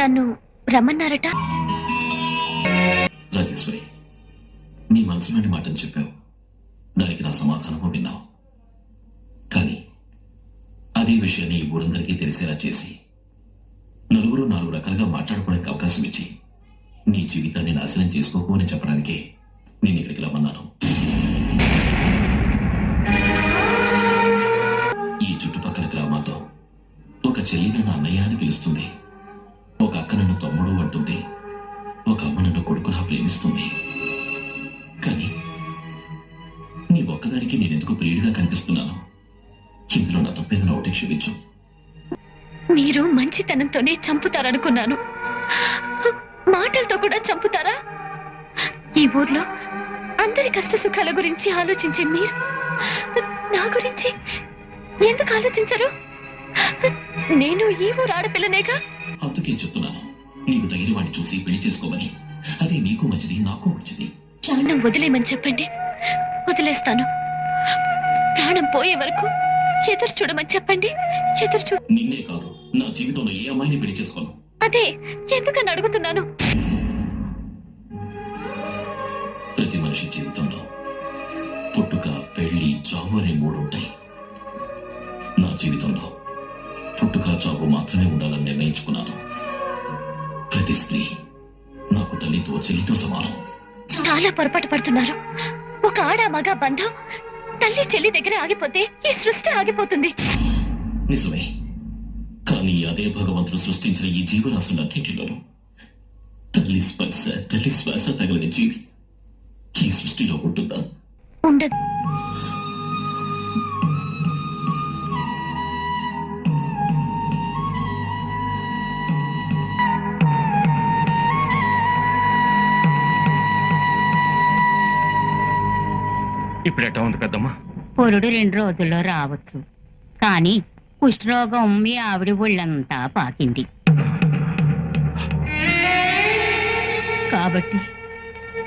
నన్ను రమ్మన్నారట. రాజేశ్వరి, నీ మనసులోని మాటలు చెప్పావు, దానికి నా సమాధానము విన్నావు. కానీ అదే విషయాన్ని ఈ ఊరందరికీ తెలిసేలా చేసి నలుగురు 4 రకాలుగా మాట్లాడుకోవడానికి అవకాశం ఇచ్చి నీ జీవితాన్ని నాశనం చేసుకోకు అని చెప్పడానికే నేను ఇక్కడికి రమ్మన్నాను. ఈ చుట్టుపక్కల గ్రామాల్లో ఒక చెల్లి నన్ను అన్నయ్య అని పిలుస్తుంది, ఒక అక్క నన్ను తమ్ముడు అంటుంది, ఒక అమ్మ నన్ను కొడుకులా ప్రేమిస్తుంది. కానీ నీ ఒక్కదానికి నేనెందుకు ప్రియుడిగా కనిపిస్తున్నాను? ఇందులో నా తప్పేదైనా ఒకటి క్షమించు. మీరు మంచితనంతోనే చంపుతారనుకున్నాను, మాటలతో కూడా చంపుతారా? ఈ ఊర్లో అందరి కష్ట సుఖాల గురించి ఆలోచించే మీరు నా గురించి ఎందుకు ఆలోచించరు? నేను ఈ ఊరు ఆడపిల్లనేగా. అందుకే చెప్తున్నాను, నీకు తగిన వాడిని చూసి పెళ్లి చేసుకోమని. అదే నీకు మంచిది, నాకు మంచిది. ప్రాణం వదిలేయమని చెప్పండి, వదిలేస్తాను. ప్రాణం పోయే వరకు ఎదురు చూడమని చెప్పండి, ఎదురు నిన్నే కాదు, నా జీవితంలో ఏ అమ్మాయిని పెళ్లి చేసుకోను. అదే ఎందుకని అడుగుతున్నాను. ప్రతి మనిషి జీవితంలో పుట్టుక, పెళ్లి, చావు అనే 3 ఉంటాయి. నా జీవితంలో పుట్టుక, చావు మాత్రమే ఉండాలని నిర్ణయించుకున్నాను. ప్రతి స్త్రీ నాకు తల్లితో చెల్లితో సమానం. చాలా పొరపాటు పడుతున్నారు. ఒక ఆడ మగ బంధం తల్లి చెల్లి దగ్గర ఆగిపోతే ఈ సృష్టి ఆగిపోతుంది. నిజమే, కానీ అదే భగవంతుడు సృష్టించిన ఈ జీవరాశులన్నింటిలోనూ తల్లి స్పర్శ, తల్లి శ్వాస తగలని జీవి ఈ సృష్టిలో ఉంటుందా? ఉండదు. ఇప్పుడు ఎట్లా ఉంది పెద్దమ్మా? పొరుడు 2 రోజుల్లో రావచ్చు, కానీ కుష్ఠరోగం మీ ఆవిడ ఒళ్ళంతా పాకింది. కాబట్టి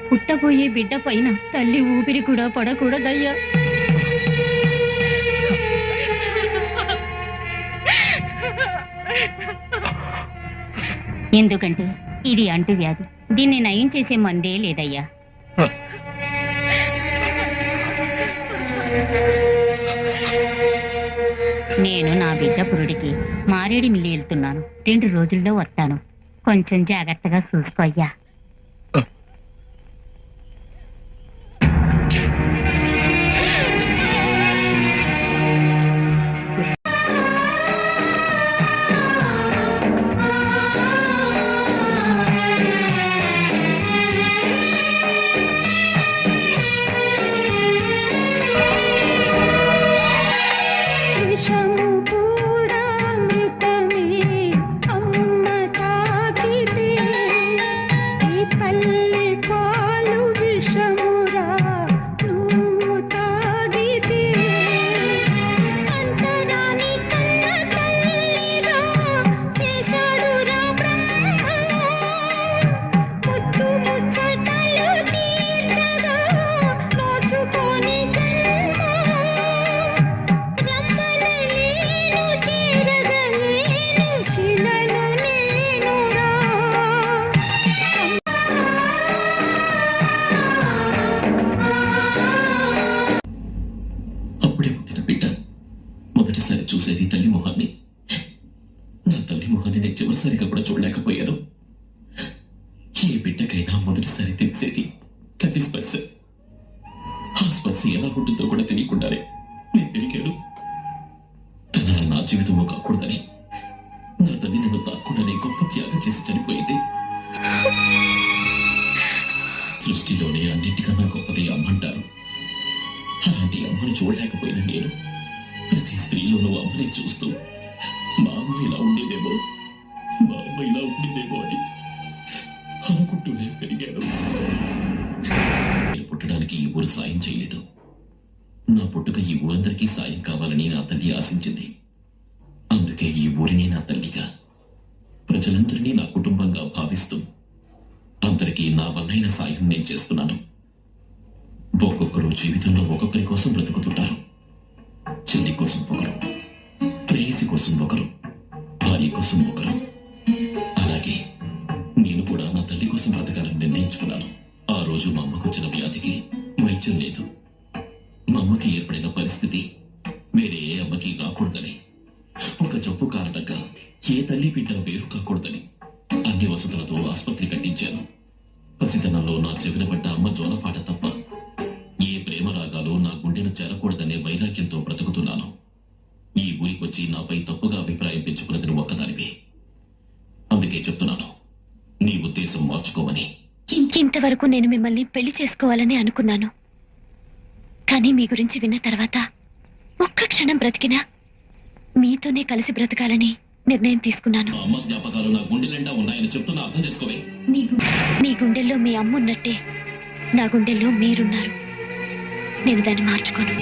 పుట్టబోయే బిడ్డ పైన తల్లి ఊపిరి కూడా పడకూడదయ్యా. ఎందుకంటే ఇది అంటువ్యాధి, దీన్ని నయం చేసే మందే లేదయ్యా. నేను నా బిడ్డ పురుడికి మారేడు మిల్లి వెళ్తున్నాను, 2 రోజుల్లో వస్తాను. కొంచెం జాగ్రత్తగా చూసుకో అయ్యా. మొదటిసారి చూసేది తల్లి మొహాన్ని. నా తల్లి మొహాన్ని నేను చివరిసారిగా కూడా చూడలేకపోయాను. ఏ బిడ్డకైనా మొదటిసారి తెలిసేది తల్లి స్పర్శ. ఆ స్పర్శ ఎలా ఉంటుందో కూడా తెలియకుండానే నేను పెరిగాను. తన నా జీవితంలో కాకూడదని నా తల్లి నన్ను తాకుండానే గొప్ప త్యాగం చేసి చనిపోయింది. సృష్టిలోనే అన్నింటికన్నా గొప్పది అమ్మంటారు. అలాంటి అమ్మను చూడలేకపోయినా నేను ప్రతి స్త్రీలోనూ అమ్మని చూస్తూ మా అమ్మ ఇలా ఉండేదేమో, మా అమ్మ ఇలా ఉండేదేమో అని అనుకుంటూనే పెరిగాను. పుట్టడానికి ఈ ఊరు సాయం చేయలేదు. నా పుట్టుక ఈ ఊరందరికీ సాయం కావాలని నా తల్లి ఆశించింది. అందుకే ఈ ఊరిని నా తల్లిగా, ప్రజలందరినీ నా కుటుంబంగా భావిస్తూ అందరికీ నా వల్లైన సాయం నేను చేస్తున్నాను. ఒక్కొక్కరు జీవితంలో ఒక్కొక్కరి కోసం బ్రతుకుతుంటారు. చెల్లి కోసం ఒకరు, ప్రేయసి కోసం ఒకరు, భార్య కోసం ఒకరు, అలాగే కోసం బ్రతకాలని నిర్ణయించుకున్నాను. ఆ రోజు మా అమ్మకు వచ్చిన వ్యాధికి వైద్యం లేదు. మా అమ్మకి ఏర్పడిన పరిస్థితి వేరే ఏ అమ్మకి రాకూడదని, ఒక జబ్బు కారణంగా ఏ తల్లి బిడ్డ వేరు కాకూడదని అన్ని వసతులతో ఆసుపత్రి కట్టించాను. పసితనంలో నా చెవిన పడ్డ అమ్మ జోలపాట తప్ప ఏ ప్రేమ రాగాలు నా గుండెను చేరకూడదనే వైరాగ్యంతో బ్రతుకుతున్నాను. ఈ ఊరికొచ్చి నాపై తప్పుగా అభిప్రాయం పెంచుకున్నది నువ్వు ఒక్కదానివి. అందుకే చెప్తున్నాను, నీ ఉద్దేశం మార్చుకోమని. ఇంతవరకు నేను మిమ్మల్ని పెళ్లి చేసుకోవాలని అనుకున్నాను. కానీ మీ గురించి విన్న తర్వాత ఒక్క క్షణం బ్రతికినా మీతోనే కలిసి బ్రతకాలని నిర్ణయం తీసుకున్నాను. అమ్మ జ్ఞాపకాలు నా గుండెలంటా ఉన్నాయని చెప్తున్నా, అర్థం చేసుకోవే. మీ గుండెల్లో మీ అమ్మ ఉన్నట్టే నా గుండెల్లో మీరున్నారు. నేను దాన్ని మార్చుకోను.